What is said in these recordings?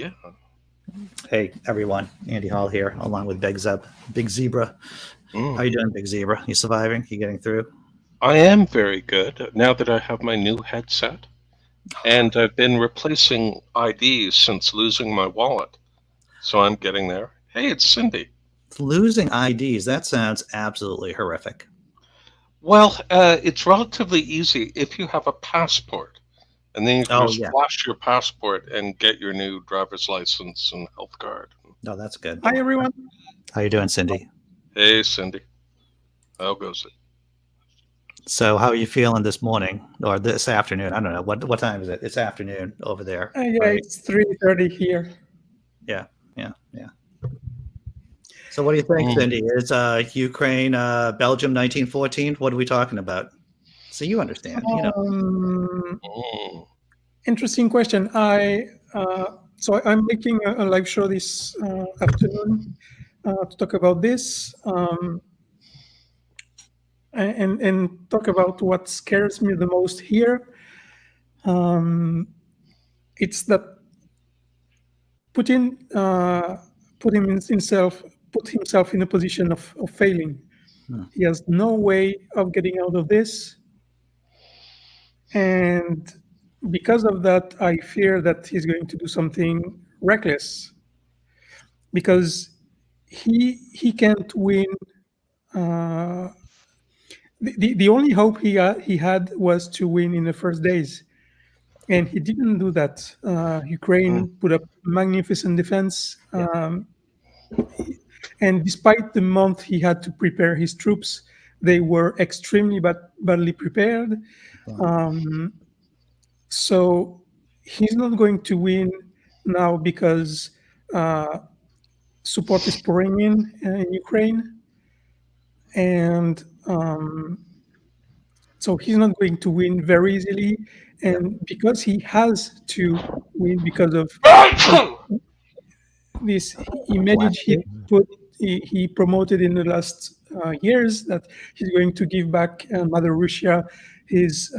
Yeah. Hey, everyone. Andy Hall here, along with Big Zebra. How you doing, Big Zebra? You surviving? You getting through? I am very good now that I have my new headset. And I've been replacing IDs since losing my wallet. So I'm getting there. Hey, it's Cindy. Losing IDs, that sounds absolutely horrific. Well, it's relatively easy if you have a passport. And then you can Oh, just yeah. flash your passport and get your new driver's license and health card. No, that's good. Hi, everyone. How you doing, Cindy? Hey, Cindy. How goes it? So how are you feeling this morning or this afternoon? I don't know. What time is it? It's afternoon over there. Yeah, right? it's 3:30 here. Yeah. So what do you think, Cindy? Is Ukraine, Belgium 1914? What are we talking about? So you understand, Interesting question. So I'm making a live show this afternoon to talk about this and talk about what scares me the most here. It's that Putin put himself in a position of failing. He has no way of getting out of this. And because of that, I fear that he's going to do something reckless because he can't win. The only hope he had was to win in the first days. And he didn't do that. Ukraine put up magnificent defense. And despite the month he had to prepare his troops, they were extremely badly prepared. So he's not going to win now because support is pouring in Ukraine. And so he's not going to win very easily. And because he has to win because of this image he promoted in the last years, that he's going to give back Mother Russia his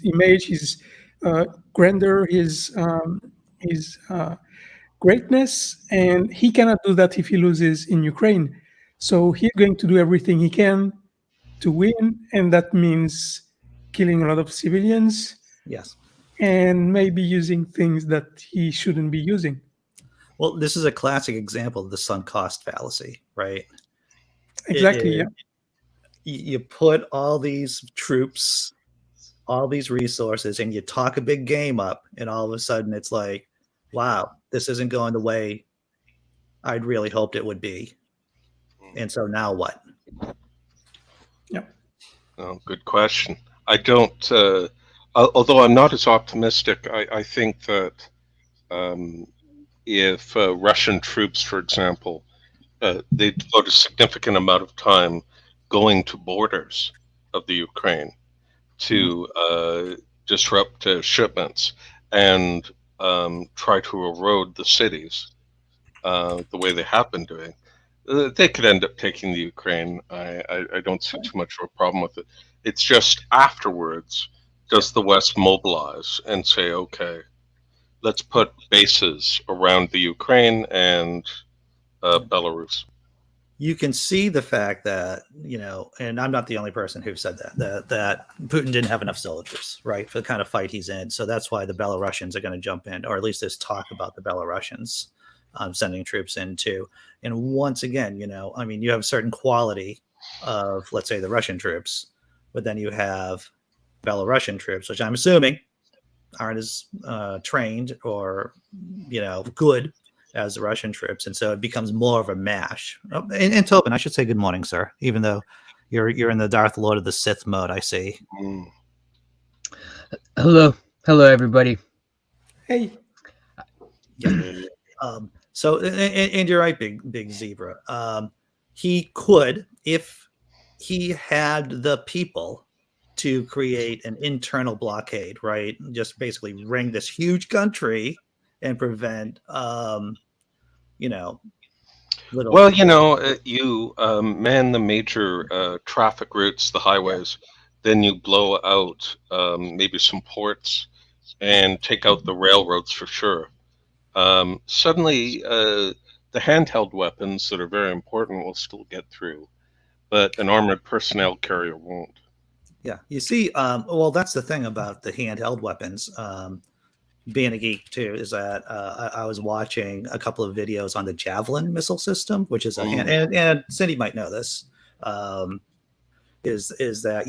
image, his grandeur, his greatness, and he cannot do that if he loses in Ukraine. So he's going to do everything he can to win, and that means killing a lot of civilians. Yes. And maybe using things that he shouldn't be using. Well, this is a classic example of the sunk cost fallacy, right? Exactly, yeah. You put all these troops, all these resources, and you talk a big game up, and all of a sudden it's like, wow, this isn't going the way I'd really hoped it would be. And so now what? Yeah. Oh, good question. I don't... although I'm not as optimistic, I think that if Russian troops, for example, they devote a significant amount of time going to borders of the Ukraine to disrupt shipments and try to erode the cities the way they have been doing, they could end up taking the Ukraine. I don't see too much of a problem with it. It's just afterwards, does the West mobilize and say, okay, let's put bases around the Ukraine and Belarus? You can see the fact that, and I'm not the only person who said that Putin didn't have enough soldiers, right, for the kind of fight he's in. So that's why the Belarusians are going to jump in, or at least there's talk about the Belarusians sending troops in too. And once again, you have a certain quality of, let's say, the Russian troops, but then you have Belarusian troops, which I'm assuming aren't as trained or, good as the Russian troops. And so it becomes more of a mash. Oh, and Tobin, I should say good morning, sir, even though you're in the Darth Lord of the Sith mode, I see. Hello, everybody. Hey. Yeah. So, and you're right, big Zebra. He could, if he had the people to create an internal blockade, right? Just basically ring this huge country and prevent, Well, you man the major traffic routes, the highways, then you blow out maybe some ports, and take out the railroads for sure. Suddenly, the handheld weapons that are very important will still get through, but an armored personnel carrier won't. Yeah, you see, well, that's the thing about the handheld weapons. Being a geek too, is that I was watching a couple of videos on the Javelin missile system, which is a hand, and Cindy might know this. Is that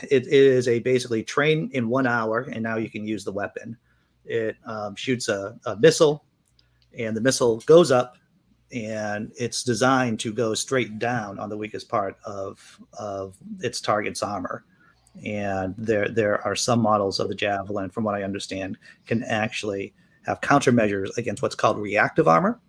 it is a basically train in 1 hour, and now you can use the weapon. It shoots a missile, and the missile goes up, and it's designed to go straight down on the weakest part of its target's armor. And there are some models of the Javelin, from what I understand, can actually have countermeasures against what's called reactive armor.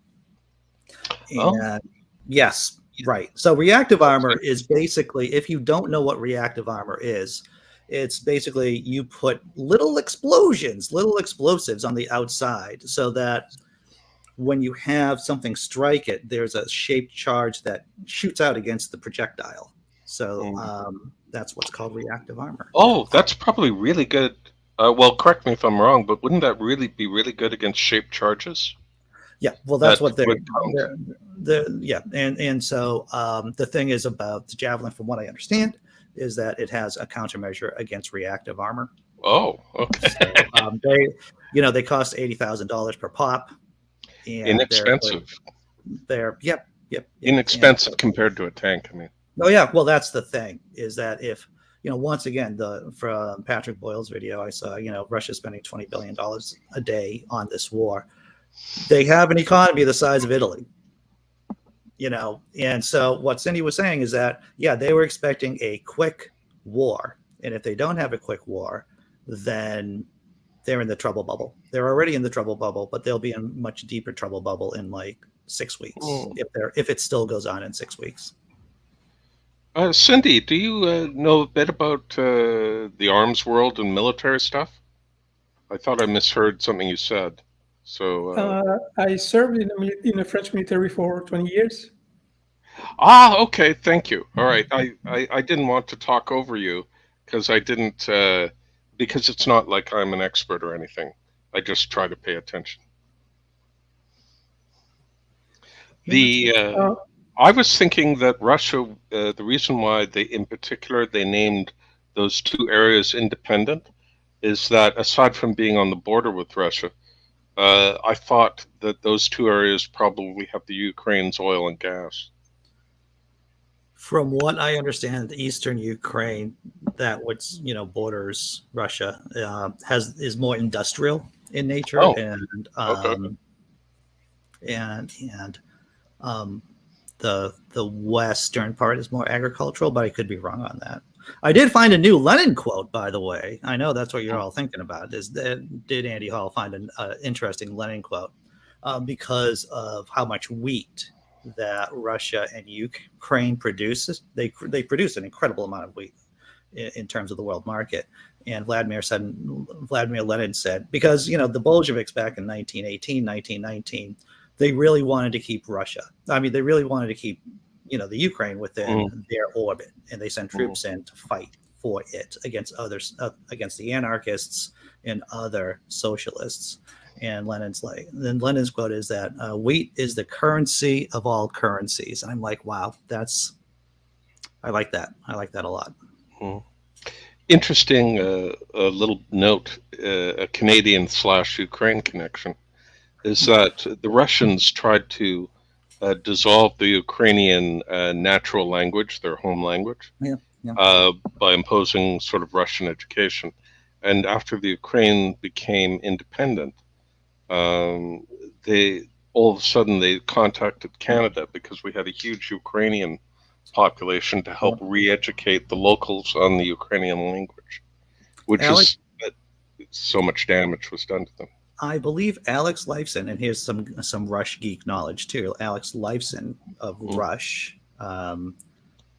And yes, right. So reactive armor is basically, if you don't know what reactive armor is, it's basically you put little explosions, little explosives on the outside, so that when you have something strike it, there's a shaped charge that shoots out against the projectile. So that's what's called reactive armor. Oh, that's probably really good. Well, correct me if I'm wrong, but wouldn't that really be really good against shaped charges? Yeah, well, that's what they're yeah, and so the thing is about the Javelin, from what I understand, is that it has a countermeasure against reactive armor. Oh, okay. So, they cost $80,000 per pop. And inexpensive. They're yep. Inexpensive compared to a tank. I mean. Oh yeah, well that's the thing, is that if once again, from Patrick Boyle's video, I saw Russia spending $20 billion a day on this war. They have an economy the size of Italy, and so what Cindy was saying is that they were expecting a quick war, and if they don't have a quick war, then they're in the trouble bubble. They're already in the trouble bubble, but they'll be in much deeper trouble bubble in like 6 weeks if it still goes on in 6 weeks. Cindy, do you know a bit about the arms world and military stuff? I thought I misheard something you said. So I served in the French military for 20 years. Okay, thank you. All right, I didn't want to talk over you because I didn't because it's not like I'm an expert or anything. I just try to pay attention. I was thinking that Russia, the reason why in particular they named those two areas independent is that aside from being on the border with Russia, I thought that those two areas probably have the Ukraine's oil and gas. From what I understand, the eastern Ukraine, that borders Russia, is more industrial in nature, and the western part is more agricultural, but I could be wrong on that. I did find a new Lenin quote, by the way. I know that's what you're all thinking about. Did Andy Hall find an interesting Lenin quote because of how much wheat that Russia and Ukraine produces? They produce an incredible amount of wheat in terms of the world market. And Vladimir Lenin said, because the Bolsheviks back in 1918, 1919, they really wanted to keep Russia. I mean, they really wanted to keep the Ukraine within their orbit, and they sent troops in to fight for it against others, against the anarchists and other socialists. And Lenin's quote is that wheat is the currency of all currencies. And I'm like, wow, I like that. I like that a lot. Interesting little note, a Canadian/Ukraine connection, is that the Russians tried to dissolve the Ukrainian natural language, their home language, by imposing sort of Russian education. And after the Ukraine became independent, they all of a sudden they contacted Canada because we had a huge Ukrainian population to help re-educate the locals on the Ukrainian language, which is so much damage was done to them. I believe Alex Lifeson, and here's some Rush geek knowledge too. Alex Lifeson of Rush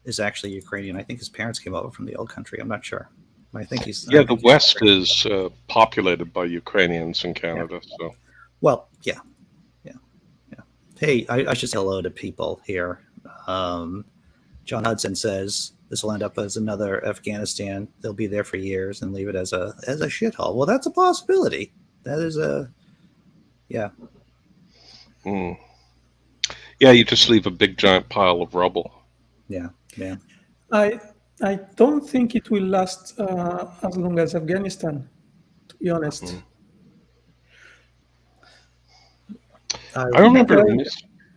is actually Ukrainian. I think his parents came over from the old country. I'm not sure. I think he's the West is populated by Ukrainians in Canada. So, well, yeah. Hey, I should say hello to people here. John Hudson says this will end up as another Afghanistan. They'll be there for years and leave it as a shithole. Well, that's a possibility. That is yeah. Yeah, you just leave a big giant pile of rubble. Yeah. I don't think it will last as long as Afghanistan, to be honest. I remember.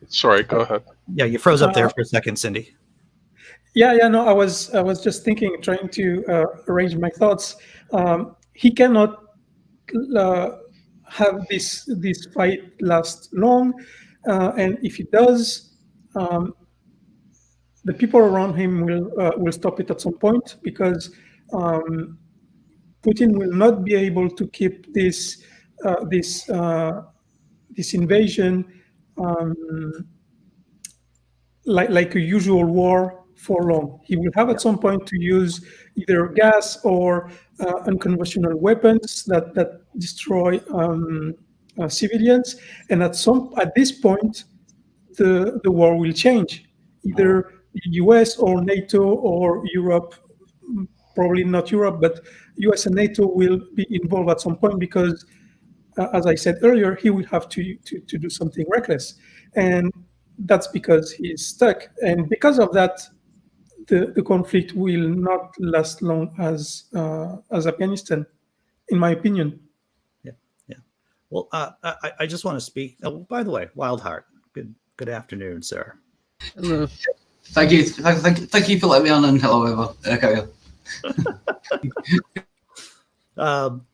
Sorry, go ahead. Yeah, you froze up there for a second, Cindy. Yeah. No, I was just thinking, trying to arrange my thoughts. He cannot have this fight last long, and if it does, the people around him will stop it at some point, because Putin will not be able to keep this invasion like a usual war for long. He will have at some point to use either gas or unconventional weapons that destroy civilians, and at this point, the war will change. Either the US or NATO or Europe, probably not Europe, but US and NATO will be involved at some point, because as I said earlier, he will have to do something reckless, and that's because he is stuck. And because of that, the conflict will not last long as Afghanistan, in my opinion. Yeah. Well, I just want to speak. Oh, by the way, Wildheart, good afternoon, sir. Hello. Thank you for letting me on, and hello, everyone. Okay.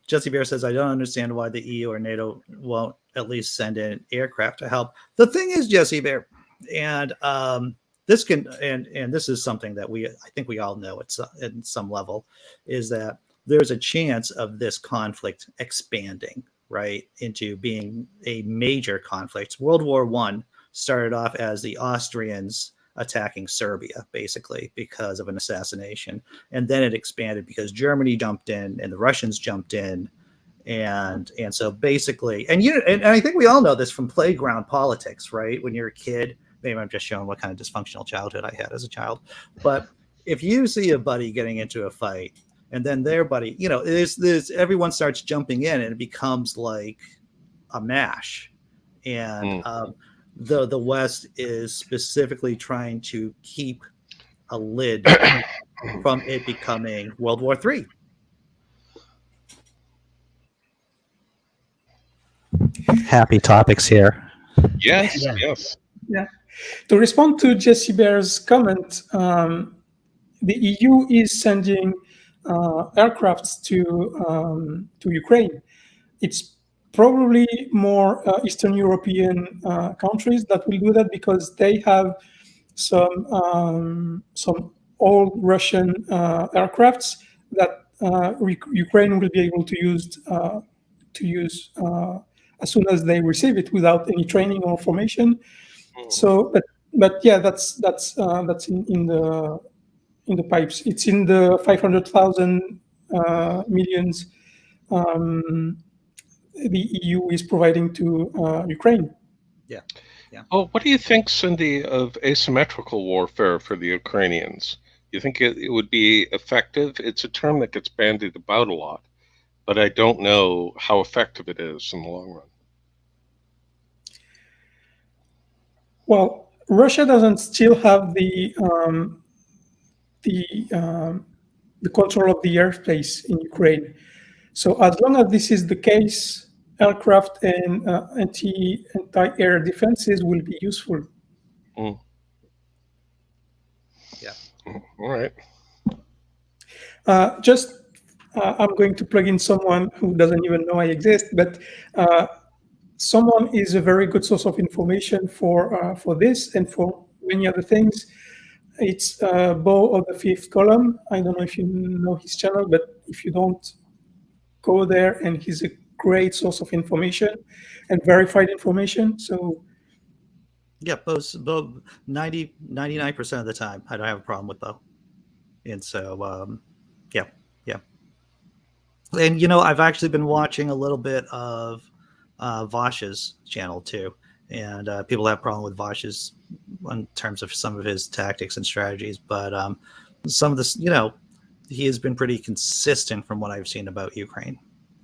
Jesse Bear says, I don't understand why the EU or NATO won't at least send in aircraft to help. The thing is, Jesse Bear, and this is something that I think we all know at some level, is that there's a chance of this conflict expanding, right, into being a major conflict. World War I started off as the Austrians attacking Serbia, basically, because of an assassination. And then it expanded because Germany jumped in and the Russians jumped in. And so basically, and I think we all know this from playground politics, right? When you're a kid, maybe I'm just showing what kind of dysfunctional childhood I had as a child. But if you see a buddy getting into a fight and then their buddy, there's everyone starts jumping in and it becomes like a mash. And the West is specifically trying to keep a lid from it becoming World War III. Happy topics here. Yes. Yeah. To respond to Jesse Bear's comment, the EU is sending aircrafts to Ukraine. It's probably more Eastern European countries that will do that, because they have some old Russian aircrafts that Ukraine will be able to use as soon as they receive it, without any training or formation. So, but yeah, that's in the pipes. It's in the 500,000 millions. The EU is providing to Ukraine. Yeah. Oh, what do you think, Cindy, of asymmetrical warfare for the Ukrainians? You think it would be effective? It's a term that gets bandied about a lot, but I don't know how effective it is in the long run. Well, Russia doesn't still have the control of the airspace in Ukraine. So as long as this is the case, aircraft and anti-air defenses will be useful. Yeah. All right. I'm going to plug in someone who doesn't even know I exist, but someone is a very good source of information for this and for many other things. It's Bo of the Fifth Column. I don't know if you know his channel, but if you don't, go there, and he's a great source of information and verified information. So yeah, Bo 99% of the time I don't have a problem with Bo. And so yeah. And I've actually been watching a little bit of Vosh's channel too, and people have a problem with Vosh's in terms of some of his tactics and strategies, but some of this, he has been pretty consistent from what I've seen about Ukraine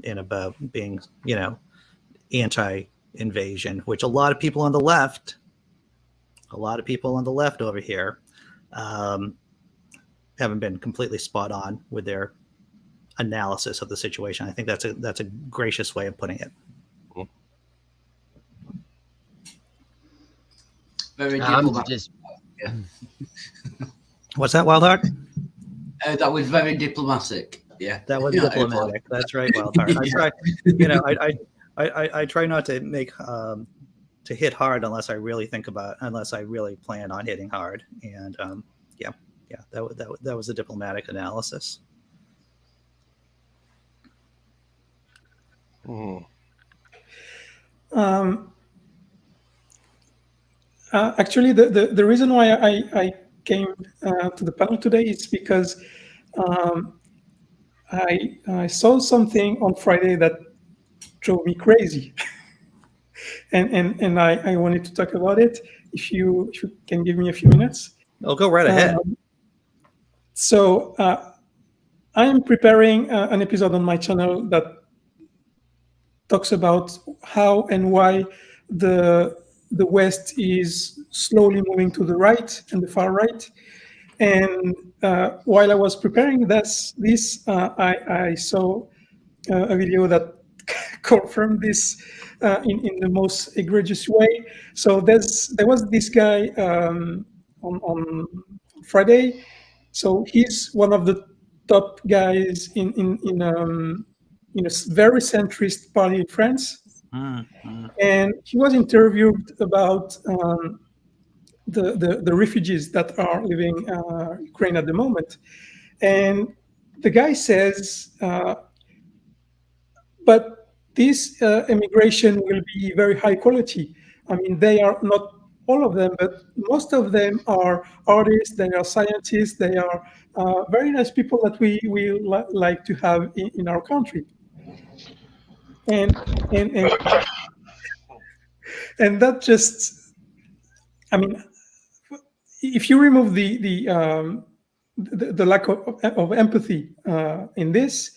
and about being, anti-invasion, which a lot of people on the left over here haven't been completely spot on with their analysis of the situation. I think that's a gracious way of putting it. Very diplomatic. Just Yeah. What's that, Wildheart? That was very diplomatic. Yeah. That was diplomatic. That's right, Wildheart. I try not to make to hit hard unless I really plan on hitting hard. And that was a diplomatic analysis. Actually, the reason why I came to the panel today is because I saw something on Friday that drove me crazy, and I wanted to talk about it. If you can give me a few minutes. I'll go right ahead. So I am preparing an episode on my channel that talks about how and why the West is slowly moving to the right and the far right. And while I was preparing this, I saw a video that confirmed this in the most egregious way. So there was this guy on Friday. So he's one of the top guys in a very centrist party in France. And he was interviewed about the refugees that are leaving Ukraine at the moment. And the guy says, but this immigration will be very high quality. I mean, they are not all of them, but most of them are artists, they are scientists, they are very nice people that we like to have in our country. And that just, I mean, if you remove the lack of empathy in this,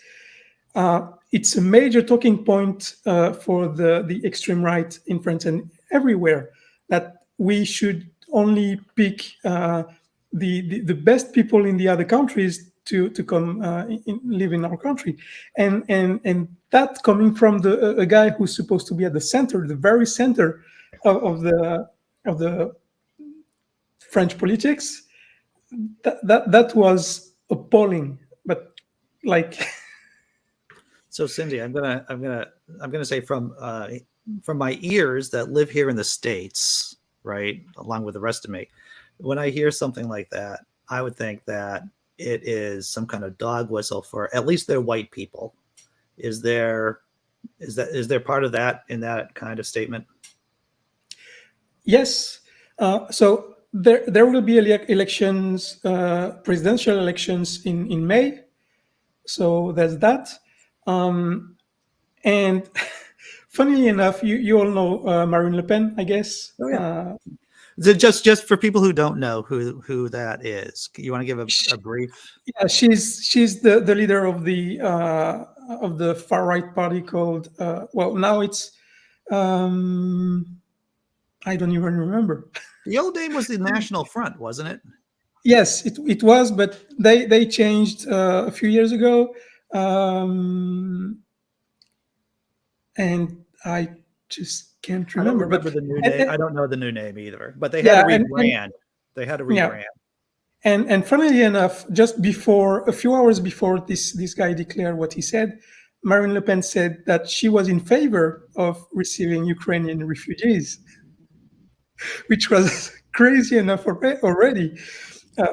it's a major talking point for the extreme right in France and everywhere, that we should only pick the best people in the other countries to come live in our country, and that coming from a guy who's supposed to be at the center, the very center of the French politics. That was appalling. But like, so Cindy, I'm gonna say from my ears that live here in the States, right, along with the rest of me, when I hear something like that, I would think that it is some kind of dog whistle for at least they're white people. Is there part of that in that kind of statement? Yes. So there will be elections, presidential elections in May. So there's that. And funnily enough, you all know Marine Le Pen, I guess. Oh, yeah. Just for people who don't know who that is, you want to give a brief? Yeah, she's the leader of the far right party called now it's I don't even remember. The old name was the National Front, wasn't it? Yes, it was, but they changed a few years ago, and I just can't remember. But the new name, I don't know the new name either. But they had to rebrand. They had to rebrand. Yeah. And funnily enough, just a few hours before this guy declared what he said, Marine Le Pen said that she was in favor of receiving Ukrainian refugees, which was crazy enough already,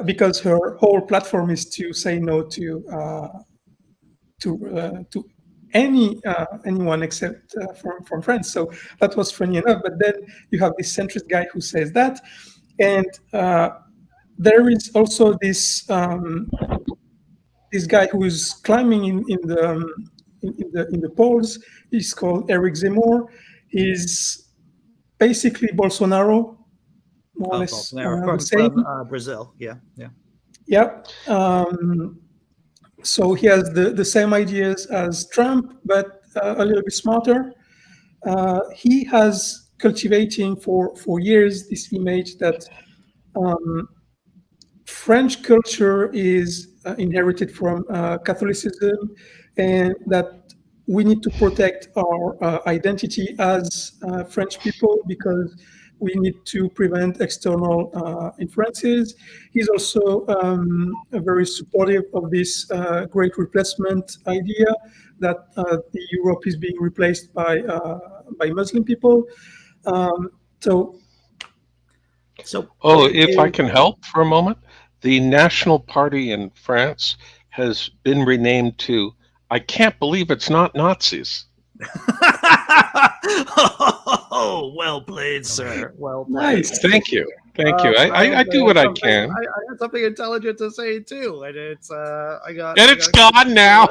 because her whole platform is to say no to anyone except from France. So that was funny enough. But then you have this centrist guy who says that, and there is also this guy who is climbing in the polls. He's called Eric Zemmour. He's basically Bolsonaro, more or less. Bolsonaro from Brazil. Yeah. Yeah. So he has the same ideas as Trump, but a little bit smarter. He has cultivating for years this image that French culture is inherited from Catholicism, and that we need to protect our identity as French people because we need to prevent external influences. He's also very supportive of this great replacement idea that the Europe is being replaced by Muslim people. So Oh, if I can help for a moment, the National Party in France has been renamed to I can't believe it's not Nazis. Oh, well played, sir. Well played. nice. Thank you. Thank you. I do what I can. I had something intelligent to say too, and it's I got. And it's gone now.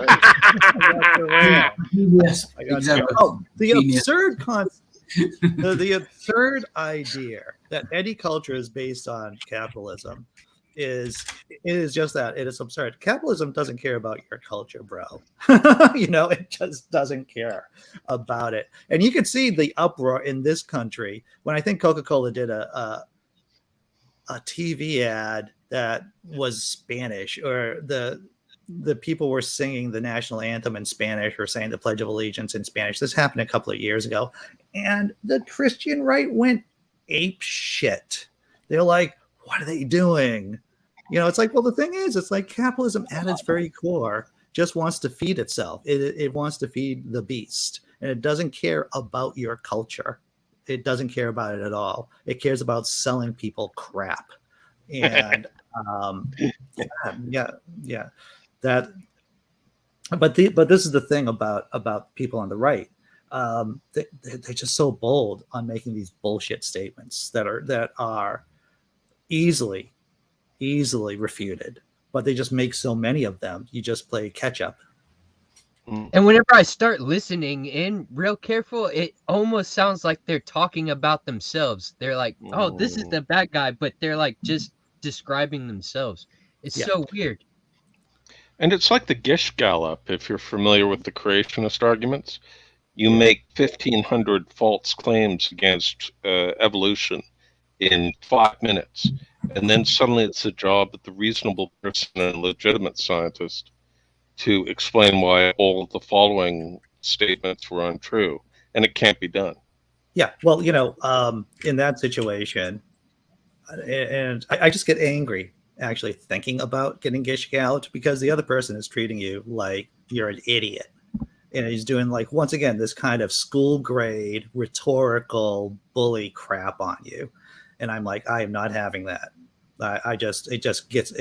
Yes, I got exactly. Oh, the Genius. absurd the absurd idea that any culture is based on capitalism is just that. It is absurd. Capitalism doesn't care about your culture, bro. It just doesn't care about it. And you can see the uproar in this country when I think Coca-Cola did a TV ad that was Spanish, or the people were singing the national anthem in Spanish or saying the Pledge of Allegiance in Spanish. This happened a couple of years ago, and the Christian right went ape shit. They're like, what are they doing? It's like, well, the thing is, it's like capitalism at its very core just wants to feed itself. It wants to feed the beast, and it doesn't care about your culture. It doesn't care about it at all. It cares about selling people crap. And yeah. That, but this is the thing about people on the right. They're just so bold on making these bullshit statements that are easily refuted, but they just make so many of them. You just play catch up. And whenever I start listening in real careful, it almost sounds like they're talking about themselves. They're like, oh, this is the bad guy, but they're like just describing themselves. It's so weird. And it's like the Gish Gallop, if you're familiar with the creationist arguments. You make 1,500 false claims against evolution in 5 minutes, and then suddenly it's the job of the reasonable person and legitimate scientist to explain why all of the following statements were untrue, and it can't be done. Yeah, well, in that situation, and I just get angry actually thinking about getting Gish Galloped because the other person is treating you like you're an idiot. And he's doing, like, once again, this kind of school grade rhetorical bully crap on you. And I'm like, I am not having that. It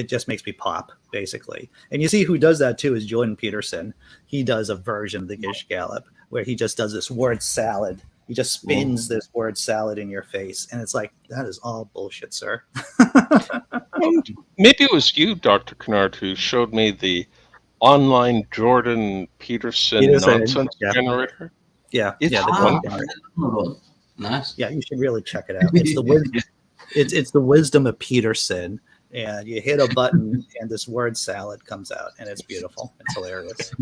just makes me pop, basically. And you see who does that too is Jordan Peterson. He does a version of the Gish Gallop where he just does this word salad. He just spins this word salad in your face. And it's like, that is all bullshit, sir. Maybe it was you, Dr. Kennard, who showed me the online Jordan Peterson nonsense generator. Yeah. It's wonderful. Nice. Yeah, you should really check it out. It's the wisdom. It's the wisdom of Peterson, and you hit a button, and this word salad comes out, and it's beautiful. It's hilarious.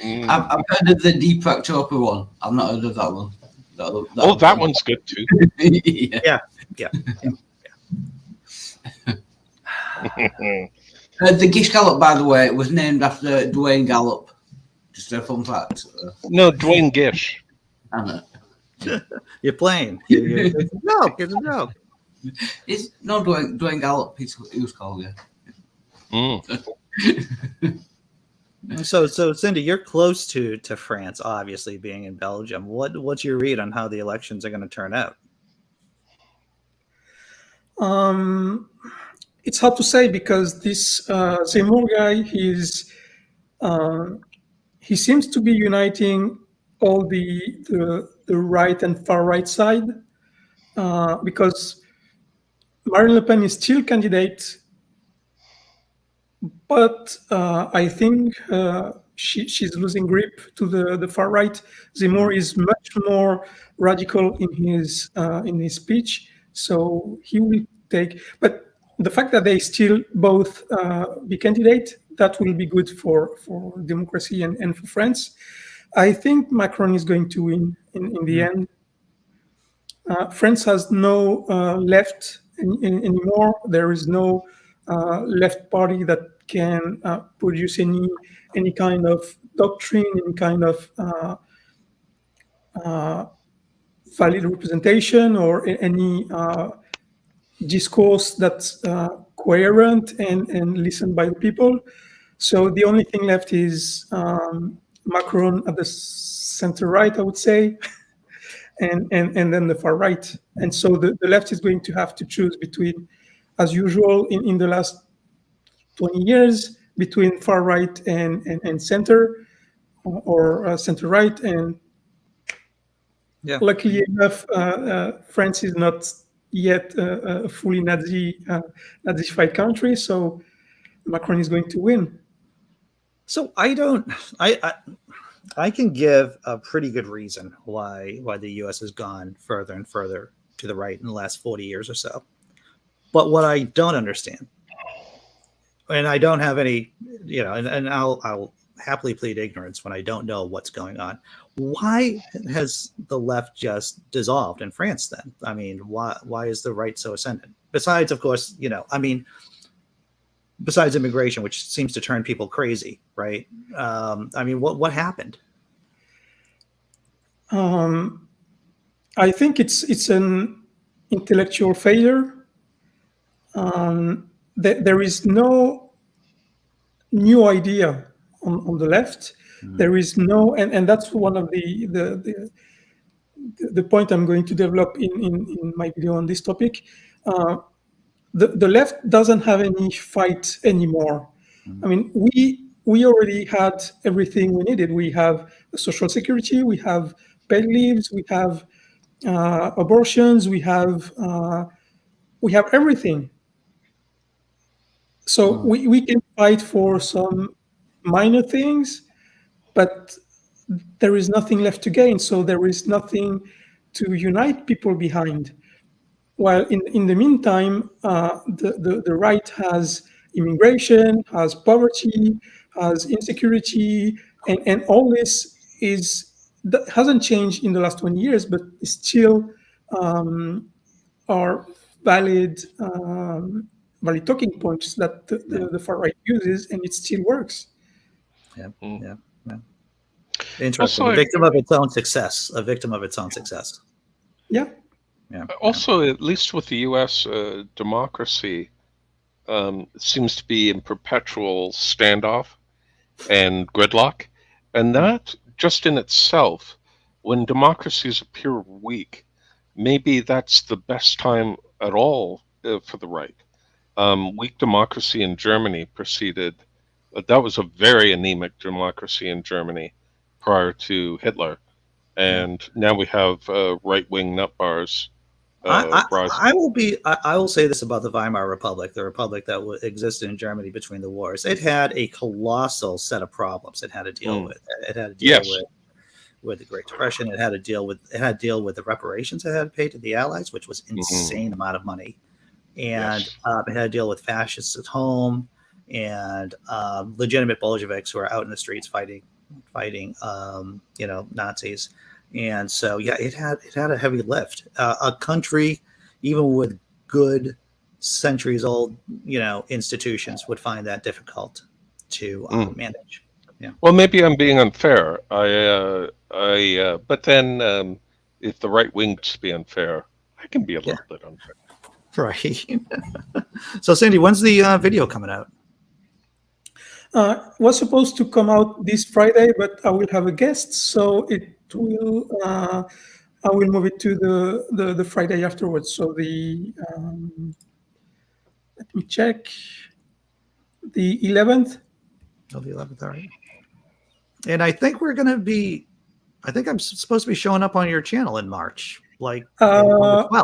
I've heard of the Deepak Chopra one. I've not heard of that one. That one's good too. Yeah. The Gish Gallop, by the way, was named after Dwayne Gallup. Just a fun fact. No, Dwayne Gish. I know. You're playing. It's a joke. It's a joke. It's no Dwayne Gallup. He was called, yeah. So Cindy, you're close to France, obviously, being in Belgium. What's your read on how the elections are going to turn out? It's hard to say because this Zemmour guy, he seems to be uniting all the right and far right side because Marine Le Pen is still candidate, but I think she's losing grip to the far right. Zemmour is much more radical in his speech, so he will take. But the fact that they still both be candidate, that will be good for democracy and for France. I think Macron is going to win in the end. France has no left anymore. There is no left party that can produce any kind of doctrine, any kind of valid representation or any discourse that's coherent and listened by the people. So the only thing left is Macron at the center right, I would say, and then the far right. And so the left is going to have to choose between, as usual in the last 20 years, between far right and center, or center right. And luckily enough, France is not yet a fully Nazified country, so Macron is going to win. So I can give a pretty good reason why the U.S. has gone further and further to the right in the last 40 years or so. But what I don't understand, and I don't have any, and I'll happily plead ignorance when I don't know what's going on. Why has the left just dissolved in France then? I mean, why is the right so ascendant? Besides, of course, besides immigration, which seems to turn people crazy, right? I mean, what happened? I think it's an intellectual failure. There is no new idea on the left. There is no, and that's one of the point I'm going to develop in my video on this topic. The left doesn't have any fight anymore. I mean, we already had everything we needed. We have social security, we have paid leaves, we have abortions, we have everything. So we can fight for some minor things, but there is nothing left to gain. So there is nothing to unite people behind. While in the meantime, the right has immigration, has poverty, has insecurity, and all this hasn't changed in the last 20 years, but still are valid talking points that the far right uses, and it still works. Yeah. Interesting. Also, a victim of its own success. A victim of its own success. Yeah. Also, at least with the U.S. Democracy seems to be in perpetual standoff and gridlock, and that just in itself, when democracies appear weak, maybe that's the best time at all for the right. Weak democracy in Germany preceded. That was a very anemic democracy in Germany prior to Hitler, and now we have right-wing nut bars. I will say this about the Weimar Republic, the republic that existed in Germany between the wars. It had a colossal set of problems it had to deal with. It had to deal with the Great Depression. It had to deal with the reparations it had to pay to the Allies, which was insane amount of money, and it had to deal with fascists at home and legitimate Bolsheviks who are out in the streets fighting Nazis. And so, it had a heavy lift. A country, even with good centuries-old, institutions, would find that difficult to manage. Yeah. Well, maybe I'm being unfair. But then, if the right wing to be unfair, I can be a little bit unfair. Right. So, Cindy, when's the video coming out? Was supposed to come out this Friday, but I will have a guest, so it will. I will move it to the Friday afterwards. So let me check. The 11th. Oh, the 11th. All right. And I think we're going to be. I think I'm supposed to be showing up on your channel in March. Like.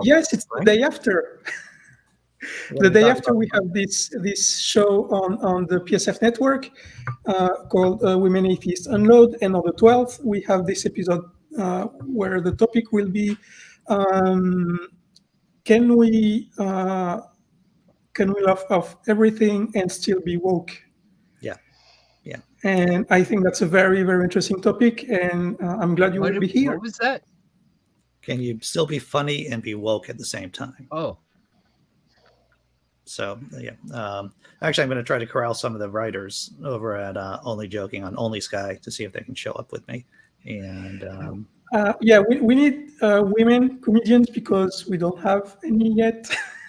Yes, it's right? The day after. The day after we have this show on the PSF network called Women Atheists Unload, and on the 12th we have this episode where the topic will be can we can we laugh off everything and still be woke? Yeah. Yeah. And I think that's a very, very interesting topic, and I'm glad you will be here. What was that? Can you still be funny and be woke at the same time? Oh, So yeah, actually, I'm going to try to corral some of the writers over at Only Joking on Only Sky to see if they can show up with me. And yeah, we need women comedians because we don't have any yet.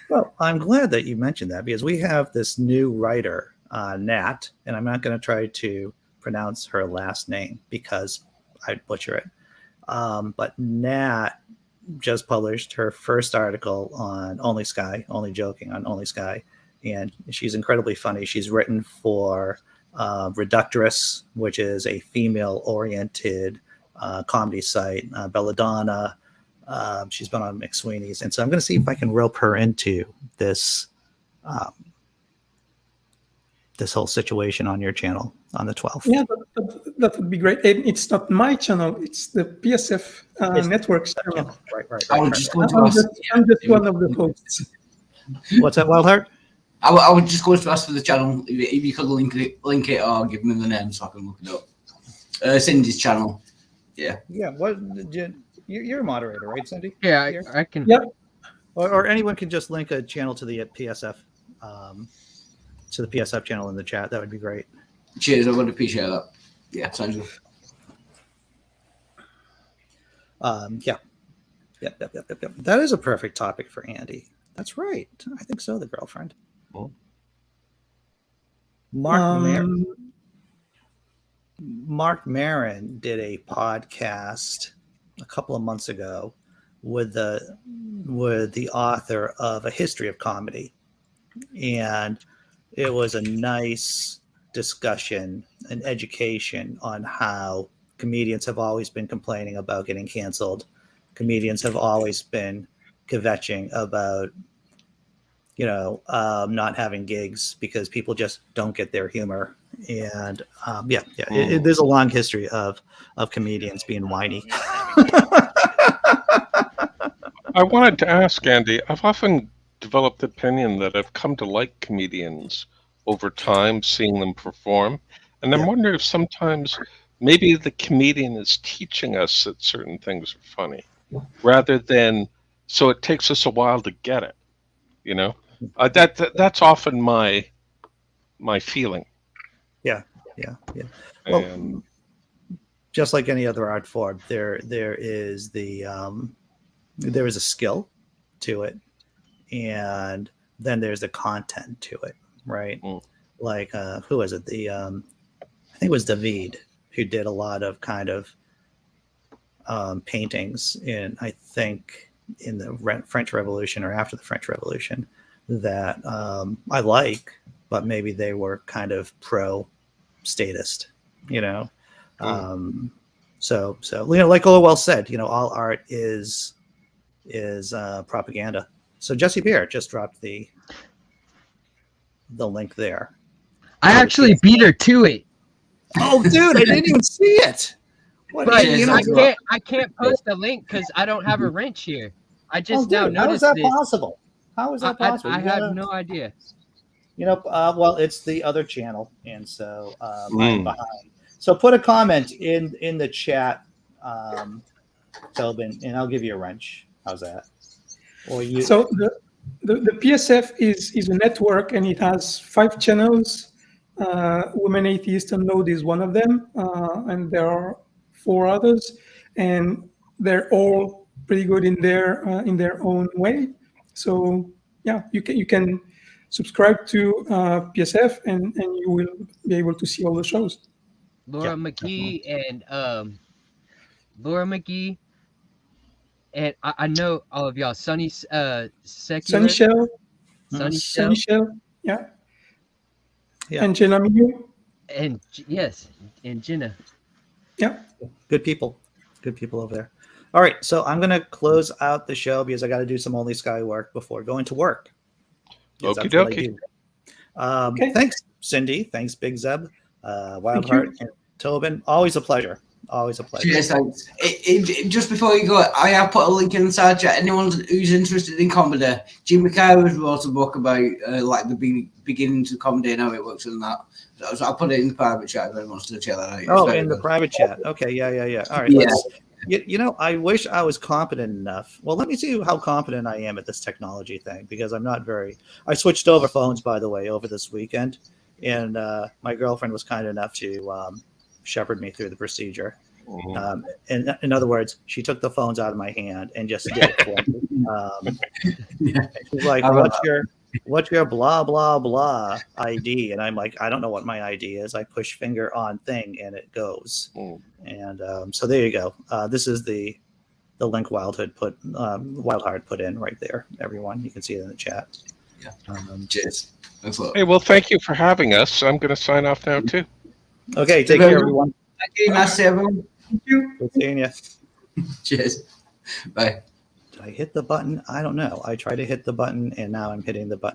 well, I'm glad that you mentioned that because we have this new writer, Nat, and I'm not going to try to pronounce her last name because I'd butcher it. But Nat just published her first article on Only Sky, Only Joking on Only Sky, and she's incredibly funny. She's written for Reductress, which is a female-oriented comedy site, Belladonna. She's been on McSweeney's, and so I'm going to see if I can rope her into this this whole situation on your channel on the 12th. Yeah, that would be great. And it's not my channel; it's the PSF network's channel. Right. I would just go to I'm ask. just one of the hosts. What's that, Wildheart? I would just go to ask for the channel if you could link it or give me the name so I can look it up. Cindy's channel. Yeah. Yeah. What? You're a moderator, right, Cindy? yeah, Here? I can. Yep. Or anyone can just link a channel to the PSF, to the PSF channel in the chat. That would be great. Cheers. I would appreciate that. Yeah, sounds good. Yeah. Yep. That is a perfect topic for Andy. That's right. I think so. The girlfriend. Oh. Mark Maron did a podcast a couple of months ago with the author of A History of Comedy, and it was a nice discussion and education on how comedians have always been complaining about getting canceled. Comedians have always been kvetching about not having gigs because people just don't get their humor. And there's a long history of comedians being whiny. I wanted to ask Andy, I've often developed the opinion that I've come to like comedians over time, seeing them perform. And I'm wondering if sometimes maybe the comedian is teaching us that certain things are funny rather than, so it takes us a while to get it, that's often my feeling. Yeah. Well, And just like any other art form, there is there is a skill to it, and then there's the content to it, right? Like who was it? I think it was David who did a lot of kind of paintings in, I think, in the French Revolution or after the French Revolution that I like, but maybe they were kind of pro-statist, So like Orwell said, all art is propaganda. So Jesse Beer just dropped the link there. I actually beat her to it. Oh, dude, I didn't even see it. What? But Yeah, I can't post a link because I don't have a wrench here. I just now how is noticed that this. possible? How is that possible? I have no idea. Well, it's the other channel, and so I'm behind. So put a comment in the chat, Tobin, and I'll give you a wrench. How's that? Or you? So the PSF is a network, and it has 5 channels. Women Atheist Unload is one of them, and there are 4 others, and they're all pretty good in their own way. So yeah, you can subscribe to PSF, and you will be able to see all the shows. Laura McGee and I know all of y'all. Sunny Secular. Sunny Shell, Sunny Shell. Yeah. Yeah. And Jenna Miu. And yes, and Jenna. Yeah. Good people over there. All right, so I'm going to close out the show because I got to do some Only Sky work before going to work. Because Okie that's what I dokie. do. Thanks, Cindy. Thanks, Big Zeb, Wildheart, and Tobin. Always a pleasure. Always a pleasure. Cheers, thanks. Just before you go, I have put a link in the side chat. Anyone who's interested in comedy, Jim McIver wrote a book about like the beginnings of comedy and how it works and that. So I put it in the private chat if anyone wants to check that out. Oh, in the private chat. Okay, yeah. All right. Yeah. I wish I was competent enough. Well, let me see how competent I am at this technology thing, because I'm not very. I switched over phones, by the way, over this weekend, and my girlfriend was kind enough to shepherd me through the procedure. Mhm. And in other words, she took the phones out of my hand and just did it for me. She's like, what's your blah blah blah ID? And I'm like, I don't know what my ID is. I push finger on thing and it goes. And so there you go. This is the link Wildheart put in right there. Everyone, you can see it in the chat. Yeah. Cheers. Thanks a lot. Hey, well, thank you for having us. I'm going to sign off now too. Okay, take care, everyone. Thank you. Nice to see everyone. Thank you. Good seeing you. Cheers. Bye. Did I hit the button? I don't know. I tried to hit the button and now I'm hitting the button.